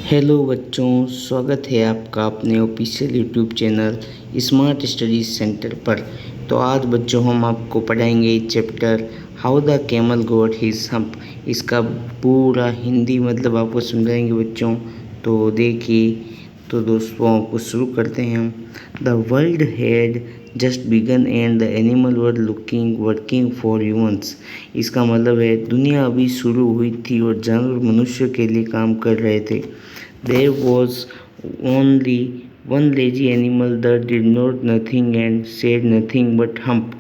Hello बच्चों, स्वागत है आपका अपने official YouTube channel smart study centre पर। तो आज बच्चों हम आपको पढ़ाएंगे chapter how the camel got his hump. इसका पूरा हिंदी मतलब आपको समझाएंगे बच्चों। तो देखिए, तो दोस्तों आपको शुरू करते हैं हम। The world had just began and the animal were looking working for humans. इसका मतलब है दुनिया अभी शुरू हुई थी और जानवर मनुष्य के लिए काम कर रहे थे। There was only one lazy animal that did not nothing and said nothing but hump.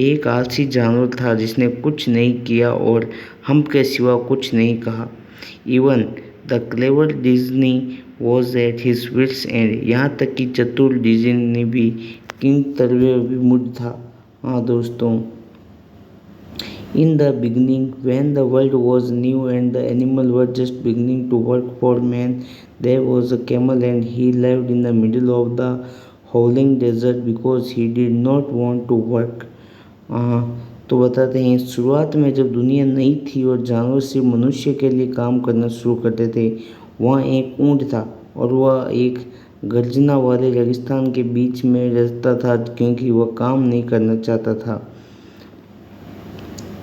एक आलसी जानवर था जिसने कुछ नहीं किया और हम्प के सिवा कुछ नहीं कहा। Even the clever Disney was at his wits end. यहाँ तक कि चतुर डिज्नी भी किन तरवे विमुख था। हाँ दोस्तों, in the beginning, when the world was new and the animals were just beginning to work for man, there was a camel and he lived in the middle of the howling desert because he did not want to work. तो बताते हैं, शुरुआत में जब दुनिया नई थी और जानवर सिर्फ मनुष्य के लिए काम करना शुरू करते थे, वहाँ एक ऊँट था और वह एक गर्जना वाले रेगिस्तान के बीच में रहता था क्योंकि वह काम नहीं करना चाहता था।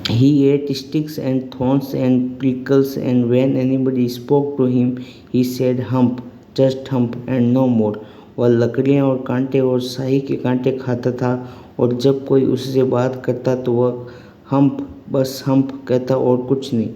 He ate sticks and thorns and prickles, and when anybody spoke to him, he said hump, just hump and no more. वह लकड़ियाँ और कांटे और शाही के कांटे खाता था और जब कोई उससे बात करता तो वह हम्प, बस हम्प कहता और कुछ नहीं।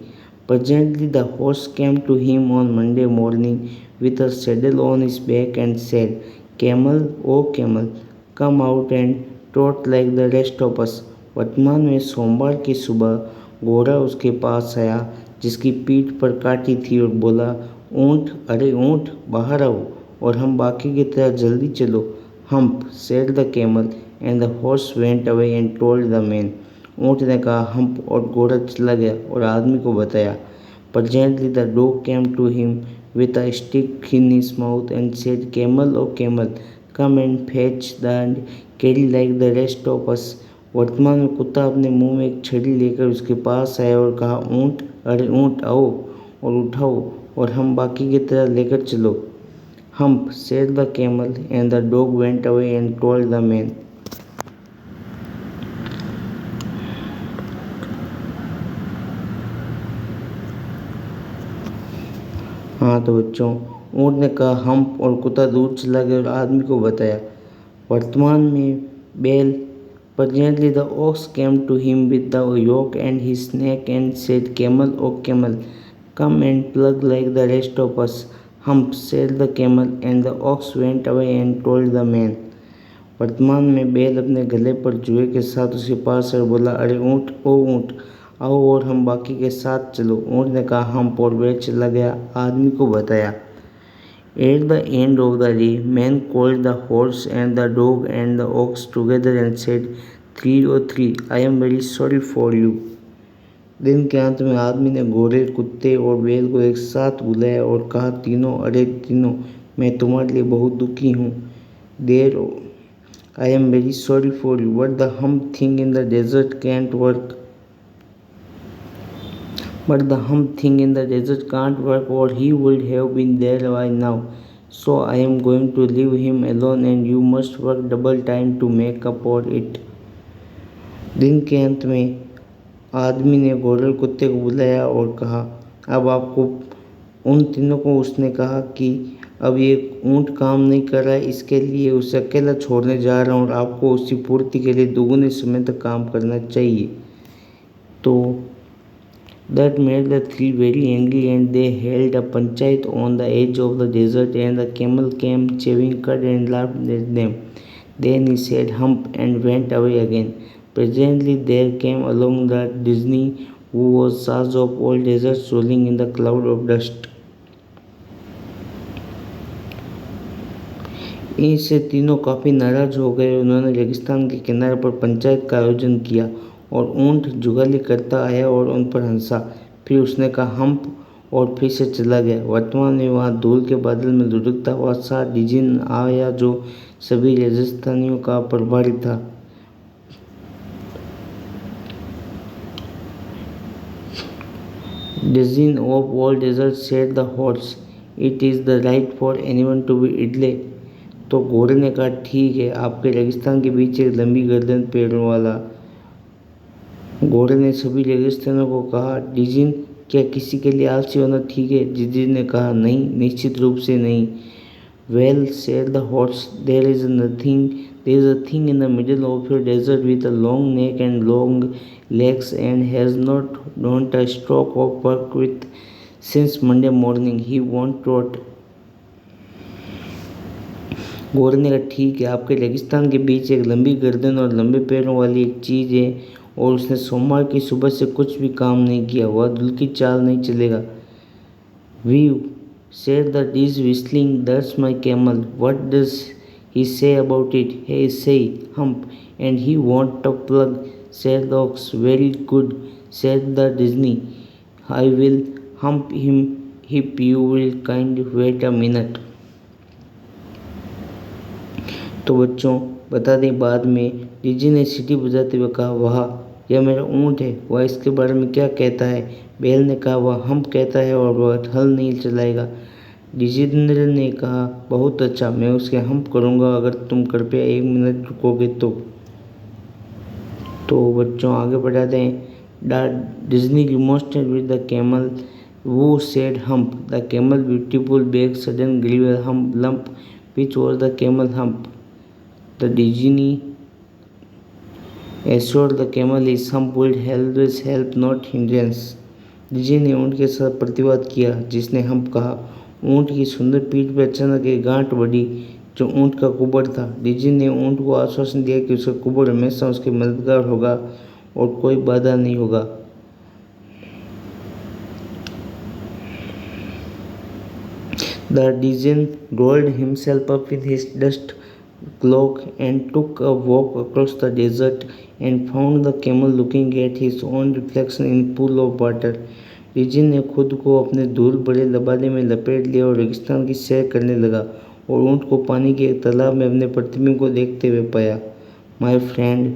Presently the horse came to him on Monday morning with a saddle on his back and said, Camel, oh camel, come out and trot like the rest of us. वर्तमान में सोमवार की सुबह घोड़ा उसके पास आया जिसकी पीठ पर काटी थी और बोला, ऊँट, अरे ऊँट, बाहर आओ और हम बाकी की तरह जल्दी चलो। Hump, said the camel and the horse went away and told the man. ऊँट ने कहा हम्प और घोड़ा चला गया और आदमी को बताया। Presently the dog came to him with a stick in his mouth and said, Camel, oh camel, come and fetch the and carry like the rest of us. वर्तमान में कुत्ता अपने मुंह में एक छड़ी लेकर उसके पास आया और कहा, ऊँट, अरे ऊँट, आओ और उठाओ और हम बाकी की तरह लेकर चलो। Hump, said the camel, and the dog went away and told the man. हाँ तो बच्चों, ऊँट ने कहा हम्प और कुत्ता दूर चला गया और आदमी को बताया। वर्तमान में बैल। Presently the ox came to him with the yoke and his neck and said, Camel, oh camel, come and plug like the rest of us. Hump, said the camel, and the ox went away and told the man. वर्तमान में बैल अपने गले पर जुए के साथ उसके पास और बोला, अरे ऊँट, ओ ऊँट, आओ और हम बाकी के साथ चलो। ऊँट ने कहा हम्प और बैल चला गया, आदमी को बताया। At the end of the day, man called the horse and the dog and the ox together and said, 303, I am very sorry for you. दिन के अंत में आदमी ने घोड़े, कुत्ते और बैल को एक साथ बुलाया और कहा, तीनों, अरे तीनों, मैं तुम्हारे लिए बहुत दुखी हूँ। There, I am very sorry for you, but the hump thing in the desert can't work. But the hump thing in the desert can't work or he would have been there by now. So I am going to leave him alone and you must work double time to make up for it. दिन के अंत में आदमी ने घोड़े और कुत्ते को बुलाया और कहा, अब आपको उन तीनों को उसने कहा कि अब ये ऊँट काम नहीं कर रहा है, इसके लिए उसे अकेला छोड़ने जा रहा हूँ और आपको उसकी पूर्ति के लिए दोगुने समय तक काम करना चाहिए। तो That made the three very angry and they held a panchayat on the edge of the desert and the camel came chewing cud and laughed at them. Then he said hump and went away again. Presently there came along the Disney who was Sage of all deserts rolling in the cloud of dust. इससे तीनों काफ़ी नाराज हो गए। उन्होंने रेगिस्तान के किनारे पर पंचायत का आयोजन किया और ऊँट जुगाली करता आया और उन पर हंसा। फिर उसने कहा हम्प और फिर से चला गया। वर्तमान में वहाँ धूल के बादल में लुढ़कता हुआ सा डिजिन आया जो सभी राजस्थानियों का प्रभारी था। Djinn of all desert, said the horse. It is the right for anyone to be idle. तो घोड़े ने कहा ठीक है, आपके रेगिस्तान के बीच एक लंबी गर्दन पेड़ों वाला। घोड़े ने सभी रेगिस्तानों को कहा डिजिन, क्या किसी के लिए आलसी होना ठीक है? डिजिन ने कहा नहीं, निश्चित रूप से नहीं। Well said the horse, there is a thing in the middle of your desert with a long neck and long legs and has not done a stroke of work with since Monday morning. He won't rot. घोड़े ने कहा ठीक है, आपके रेगिस्तान के बीच एक लंबी गर्दन और लंबे पैरों वाली एक चीज़ है और उसने सोमवार की सुबह से कुछ भी काम नहीं किया, वह दिल की चाल नहीं चलेगा। We've said that is whistling, that's my camel. What does he say about it? Hey, say, hump, and he won't a plug, said the ox. Very good, said the Disney. I will hump him if you will kind wait a minute. तो बच्चों बता दें, बाद में डिजी ने सीटी बजाते हुए कहा वाह, यह मेरा ऊँट है, वह इसके बारे में क्या कहता है? बैल ने कहा वह हम्प कहता है और वह हल नहीं चलाएगा। डिजिंद्र ने कहा बहुत अच्छा, मैं उसके हम्प करूँगा अगर तुम कृपया 1 मिनट रुकोगे तो बच्चों आगे बढ़ाते हैं। Djinn remonstrated with the camel वो said humph the camel beautiful bag sudden grieve humph lump which was the camel humph the djinni assured the camel his hump would always help not hindrance. डिजी ने ऊँट के साथ प्रतिवाद किया जिसने hump कहा। ऊँट की सुंदर पीठ पर अचानक एक गांठ बढ़ी जो ऊँट का कुबड़ था। डिजी ने ऊँट को आश्वासन दिया कि उसका कुबड़ हमेशा उसके मददगार होगा और कोई बाधा नहीं होगा। The Djinn rolled himself up with his dust cloak and took a walk across the desert and found the camel looking at his own reflection in a pool of water. Design ने खुद को अपने धूल भरे लबादे में लपेट लिया और रेगिस्तान की सैर करने लगा और ऊँट को पानी के एक तालाब में अपने प्रतिबिंब को देखते हुए पाया। माय फ्रेंड,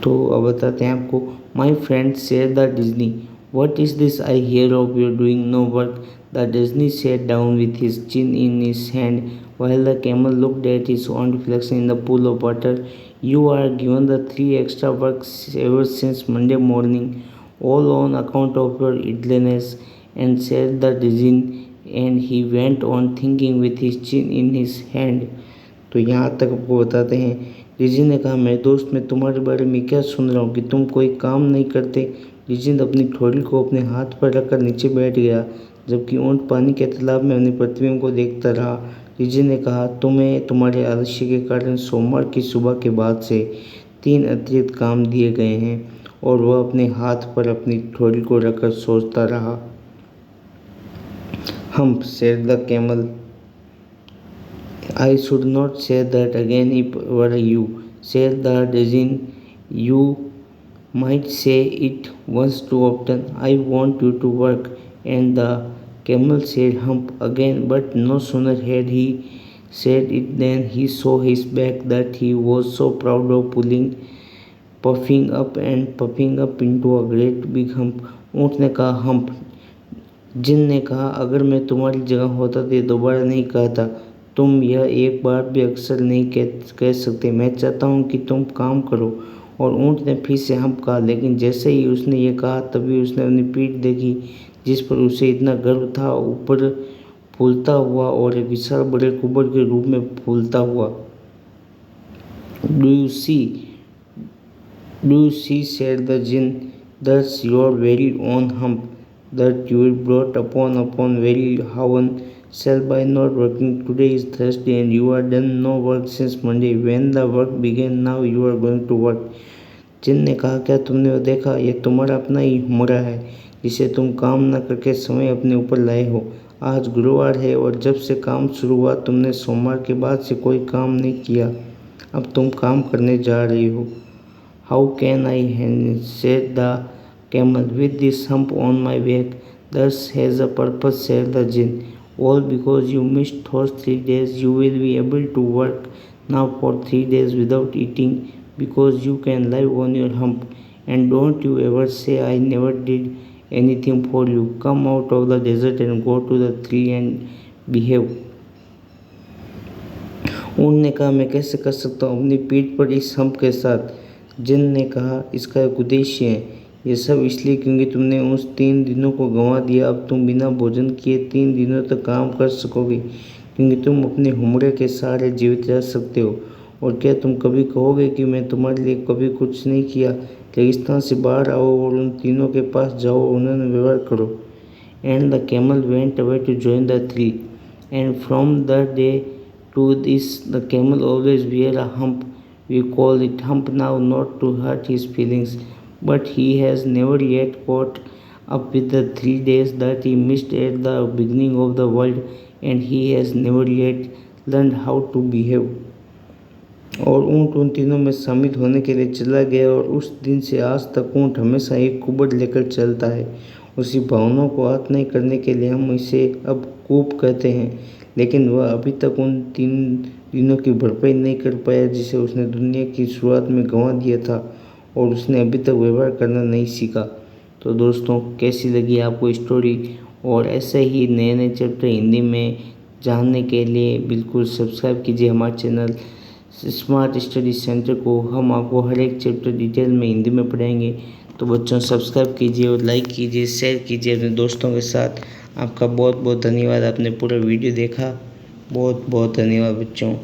तो अब बताते हैं आपको। My friend said the Disney, what is this I hear of you doing no work? The Disney sat down with his chin in his hand while the camel looked at his own reflection in the pool of water. You are given the 3 extra works ever since Monday morning, all on account of your idleness, and said the Disney, and he went on thinking with his chin in his hand. तो यहाँ तक आपको बताते हैं। डिजी ने कहा मेरे दोस्त, मैं तुम्हारे बारे में क्या सुन रहा हूँ कि तुम कोई काम नहीं करते। डिजी ने अपनी ठोड़ी को अपने हाथ पर रखकर नीचे बैठ गया जबकि ऊँट पानी के तालाब में अपने प्रतिबिंब को देखता रहा। डिजी ने कहा तुम्हें तुम्हारे आलस्य के कारण सोमवार की सुबह के बाद से 3 अतिरिक्त काम दिए गए हैं। और वह अपने हाथ पर अपनी ठोड़ी को रखकर सोचता रहा। Hump said the camel, I should not say that again if were you, said the Djinn. You might say it once too often. I want you to work. And the camel said hump again, but no sooner had he said it than he saw his back that he was so proud of puffing up and puffing up into a great big hump. ऊँट ने कहा hump। जिन ने कहा अगर मैं तुम्हारी जगह होता तो ये दोबारा नहीं कहता। तुम यह एक बार भी अक्सर नहीं कह सकते। मैं चाहता हूँ कि तुम काम करो। और ऊँट ने फिर से हम्प कहा, लेकिन जैसे ही उसने ये कहा तभी उसने अपनी पीठ देखी जिस पर उसे इतना गर्व था, ऊपर फूलता हुआ और एक विशाल बड़े कुबड़ के रूप में फूलता हुआ। Do you see said the Jinn, that's your very own hump that you brought upon very heaven. Shall by not working today is Thursday and you are done no work since Monday. When the work began, now you are going to work. जिन ने कहा क्या तुमने वो देखा, यह तुम्हारा अपना ही हुमरा है जिसे तुम काम न करके समय अपने ऊपर लाए हो। आज गुरुवार है और जब से काम शुरू हुआ तुमने सोमवार के बाद से कोई काम नहीं किया। अब तुम काम करने जा रही हो। How can I said the camel with this hump on my back? Thus has a purpose, said the Jinn. All because you missed those 3 days. You will be able to work now for 3 days without eating because you can live on your hump. and don't you ever say I never did anything for you. Come out of the desert and go to the tree and behave. ऊँट ने कहा, मैं कैसे कर सकता हूँ अपनी पीठ पर इस हम्प के साथ। जिन ने कहा, इसका एक उद्देश्य है, ये सब इसलिए क्योंकि तुमने उस 3 दिनों को गंवा दिया। अब तुम बिना भोजन किए 3 दिनों तक काम कर सकोगे, क्योंकि तुम अपने हुम्रे के सहारे जीवित रह सकते हो। और क्या तुम कभी कहोगे कि मैं तुम्हारे लिए कभी कुछ नहीं किया? रेगिस्तान से बाहर आओ और उन तीनों के पास जाओ और उन्होंने व्यवहार करो। And the camel went away to join the tree, and from the day to this the camel always wear a hump. We call it hump now, not to hurt his feelings, but he has never yet caught up with the 3 days that he missed at the beginning of the world, and he has never yet learned how to behave. और ऊँट उन तीनों में शामिल होने के लिए चला गया, और उस दिन से आज तक ऊँट हमेशा एक कुबड़ लेकर चलता है। उसी भावनाओं को आहत नहीं करने के लिए हम इसे अब कूप कहते हैं, लेकिन वह अभी तक उन 3 दिनों की भरपाई नहीं कर पाया जिसे उसने दुनिया की शुरुआत में गंवा दिया था, और उसने अभी तक व्यवहार करना नहीं सीखा। तो दोस्तों, कैसी लगी आपको स्टोरी? और ऐसे ही नए नए चैप्टर हिंदी में जानने के लिए बिल्कुल सब्सक्राइब कीजिए हमारे चैनल स्मार्ट स्टडी सेंटर को। हम आपको हर एक चैप्टर डिटेल में हिंदी में पढ़ाएंगे। तो बच्चों, सब्सक्राइब कीजिए और लाइक कीजिए, शेयर कीजिए अपने दोस्तों के साथ। आपका बहुत बहुत धन्यवाद, आपने पूरा वीडियो देखा। बहुत बहुत धन्यवाद बच्चों।